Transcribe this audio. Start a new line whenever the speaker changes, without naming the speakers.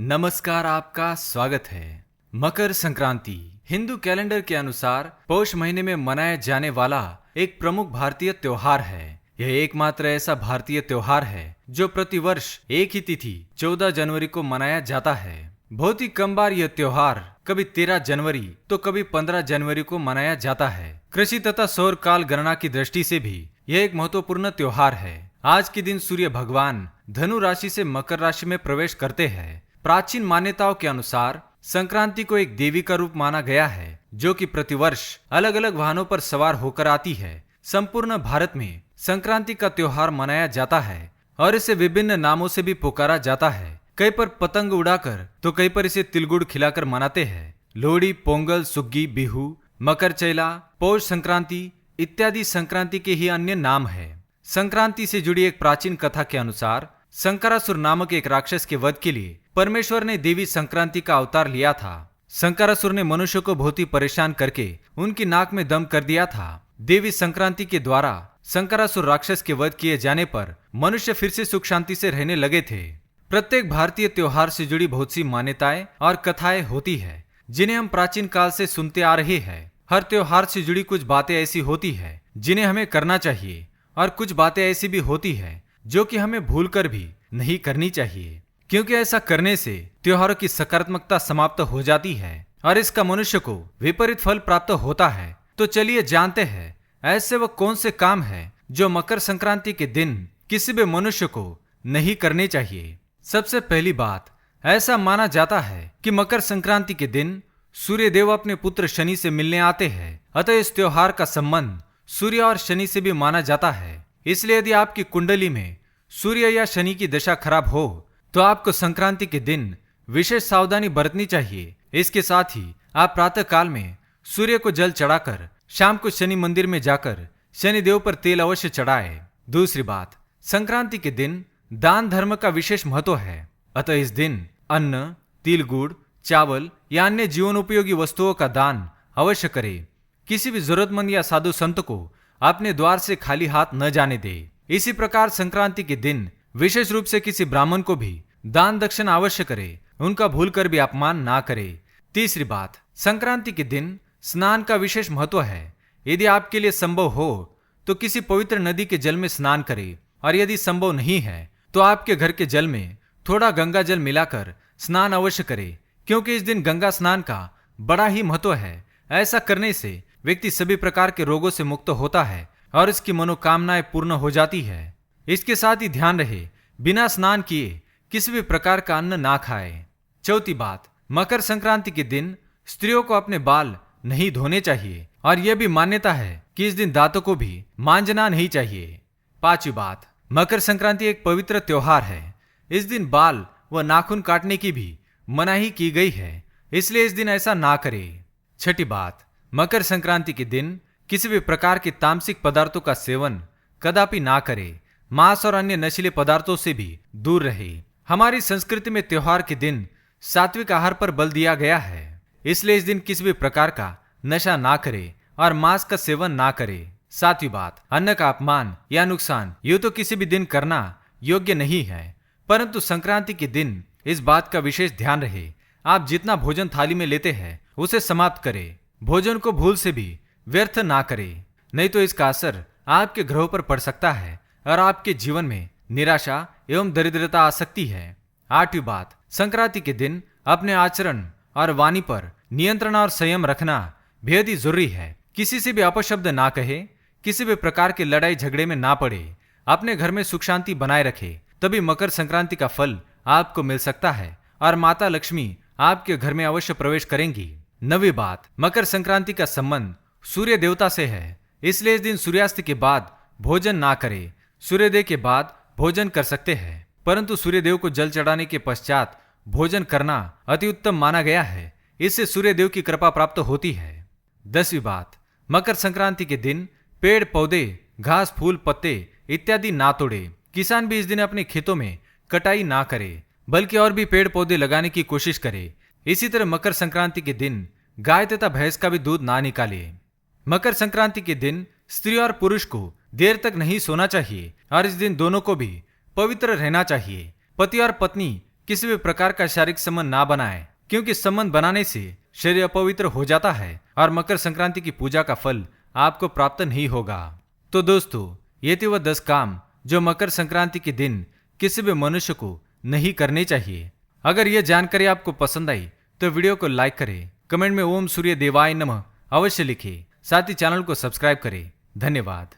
नमस्कार, आपका स्वागत है। मकर संक्रांति हिंदू कैलेंडर के अनुसार पौष महीने में मनाया जाने वाला एक प्रमुख भारतीय त्योहार है। यह एकमात्र ऐसा भारतीय त्योहार है जो प्रतिवर्ष एक ही तिथि 14 जनवरी को मनाया जाता है। बहुत ही कम बार यह त्योहार कभी 13 जनवरी तो कभी 15 जनवरी को मनाया जाता है। कृषि तथा सौर काल गणना की दृष्टि से भी यह एक महत्वपूर्ण त्योहार है। आज के दिन सूर्य भगवान धनु राशि से मकर राशि में प्रवेश करते हैं। प्राचीन मान्यताओं के अनुसार संक्रांति को एक देवी का रूप माना गया है जो कि प्रतिवर्ष अलग अलग वाहनों पर सवार होकर आती है। संपूर्ण भारत में संक्रांति का त्योहार मनाया जाता है और इसे विभिन्न नामों से भी पुकारा जाता है। कई पर पतंग उड़ाकर तो कई पर इसे तिलगुड़ खिलाकर मनाते हैं। लोहड़ी, पोंगल, सुग्गी, बिहू, मकर चैला, पौष संक्रांति इत्यादि संक्रांति के ही अन्य नाम है। संक्रांति से जुड़ी एक प्राचीन कथा के अनुसार संकरासुर नामक एक राक्षस के वध के लिए परमेश्वर ने देवी संक्रांति का अवतार लिया था। संकरासुर ने मनुष्य को बहुत ही परेशान करके उनकी नाक में दम कर दिया था। देवी संक्रांति के द्वारा संकरासुर राक्षस के वध किए जाने पर मनुष्य फिर से सुख शांति से रहने लगे थे। प्रत्येक भारतीय त्योहार से जुड़ी बहुत सी मान्यताएं और कथाएं होती है जिन्हें हम प्राचीन काल से सुनते आ रहे हैं। हर त्योहार से जुड़ी कुछ बातें ऐसी होती है जिन्हें हमें करना चाहिए और कुछ बातें ऐसी भी होती है जो कि हमें भूलकर भी नहीं करनी चाहिए, क्योंकि ऐसा करने से त्योहारों की सकारात्मकता समाप्त हो जाती है और इसका मनुष्य को विपरीत फल प्राप्त होता है। तो चलिए जानते हैं ऐसे वो कौन से काम हैं जो मकर संक्रांति के दिन किसी भी मनुष्य को नहीं करने चाहिए। सबसे पहली बात, ऐसा माना जाता है कि मकर संक्रांति के दिन सूर्य देव अपने पुत्र शनि से मिलने आते हैं। अतः इस त्योहार का संबंध सूर्य और शनि से भी माना जाता है। इसलिए यदि आपकी कुंडली में सूर्य या शनि की दशा खराब हो तो आपको संक्रांति के दिन विशेष सावधानी बरतनी चाहिए। इसके साथ ही आप प्रातः काल में सूर्य को जल चढ़ाकर शाम को शनि मंदिर में जाकर शनि देव पर तेल अवश्य चढ़ाए। दूसरी बात, संक्रांति के दिन दान धर्म का विशेष महत्व है। अतः इस दिन अन्न, तिल, गुड़, चावल या अन्य जीवन उपयोगी वस्तुओं का दान अवश्य करें। किसी भी जरूरतमंद या साधु संत को अपने द्वार से खाली हाथ न जाने दे। इसी प्रकार संक्रांति के दिन विशेष रूप से किसी ब्राह्मण को भी दान दक्षिणा अवश्य करे, उनका भूलकर भी अपमान ना करे। तीसरी बात, संक्रांति के दिन स्नान का विशेष महत्व है। यदि आपके लिए संभव हो तो किसी पवित्र नदी के जल में स्नान करें और यदि संभव नहीं है तो आपके घर के जल में थोड़ा गंगा जल मिलाकर स्नान अवश्य करे, क्योंकि इस दिन गंगा स्नान का बड़ा ही महत्व है। ऐसा करने से व्यक्ति सभी प्रकार के रोगों से मुक्त होता है और इसकी मनोकामनाएं पूर्ण हो जाती है। इसके साथ ही ध्यान रहे, बिना स्नान किए किसी भी प्रकार का अन्न ना खाए। चौथी बात, मकर संक्रांति के दिन स्त्रियों को अपने बाल नहीं धोने चाहिए और यह भी मान्यता है कि इस दिन दांतों को भी मांजना नहीं चाहिए। पांचवी बात, मकर संक्रांति एक पवित्र त्योहार है। इस दिन बाल व नाखून काटने की भी मनाही की गई है, इसलिए इस दिन ऐसा ना करे। छठी बात, मकर संक्रांति के दिन किसी भी प्रकार के तामसिक पदार्थों का सेवन कदापि ना करे। मांस और अन्य नशीले पदार्थों से भी दूर रहे। हमारी संस्कृति में त्योहार के दिन सात्विक आहार पर बल दिया गया है, इसलिए इस दिन किसी भी प्रकार का नशा ना करे और मांस का सेवन ना करे। सातवीं बात, अन्न का अपमान या नुकसान यूं तो किसी भी दिन करना योग्य नहीं है, परंतु संक्रांति के दिन इस बात का विशेष ध्यान रहे, आप जितना भोजन थाली में लेते हैं उसे समाप्त करें। भोजन को भूल से भी व्यर्थ ना करें, नहीं तो इसका असर आपके ग्रहों पर पड़ सकता है और आपके जीवन में निराशा एवं दरिद्रता आ सकती है। आठवीं बात, संक्रांति के दिन अपने आचरण और वाणी पर नियंत्रण और संयम रखना बेहद ही जरूरी है। किसी से भी अपशब्द ना कहे, किसी भी प्रकार के लड़ाई झगड़े में ना पड़े, अपने घर में सुख शांति बनाए रखे, तभी मकर संक्रांति का फल आपको मिल सकता है और माता लक्ष्मी आपके घर में अवश्य प्रवेश करेंगी। नवी बात, मकर संक्रांति का संबंध सूर्य देवता से है, इसलिए इस दिन सूर्यास्त के बाद भोजन ना करें। सूर्योदय के बाद भोजन कर सकते हैं, परंतु सूर्यदेव को जल चढ़ाने के पश्चात भोजन करना अति उत्तम माना गया है। इससे सूर्यदेव की कृपा प्राप्त होती है। 10वीं बात, मकर संक्रांति के दिन पेड़ पौधे, घास फूल पत्ते इत्यादि ना तोड़े। किसान भी इस दिन अपने खेतों में कटाई ना करे, बल्कि और भी पेड़ पौधे लगाने की कोशिश करे। इसी तरह मकर संक्रांति के दिन गाय तथा भैंस का भी दूध ना निकाले। मकर संक्रांति के दिन स्त्री और पुरुष को देर तक नहीं सोना चाहिए और इस दिन दोनों को भी पवित्र रहना चाहिए। पति और पत्नी किसी भी प्रकार का शारीरिक संबंध ना बनाएं, क्योंकि संबंध बनाने से शरीर अपवित्र हो जाता है और मकर संक्रांति की पूजा का फल आपको प्राप्त नहीं होगा। तो दोस्तों, ये थे वह 10 काम जो मकर संक्रांति के दिन किसी भी मनुष्य को नहीं करने चाहिए। अगर यह जानकारी आपको पसंद आई तो वीडियो को लाइक करें, कमेंट में ओम सूर्य देवाय नमः अवश्य लिखें, साथ ही चैनल को सब्सक्राइब करें। धन्यवाद।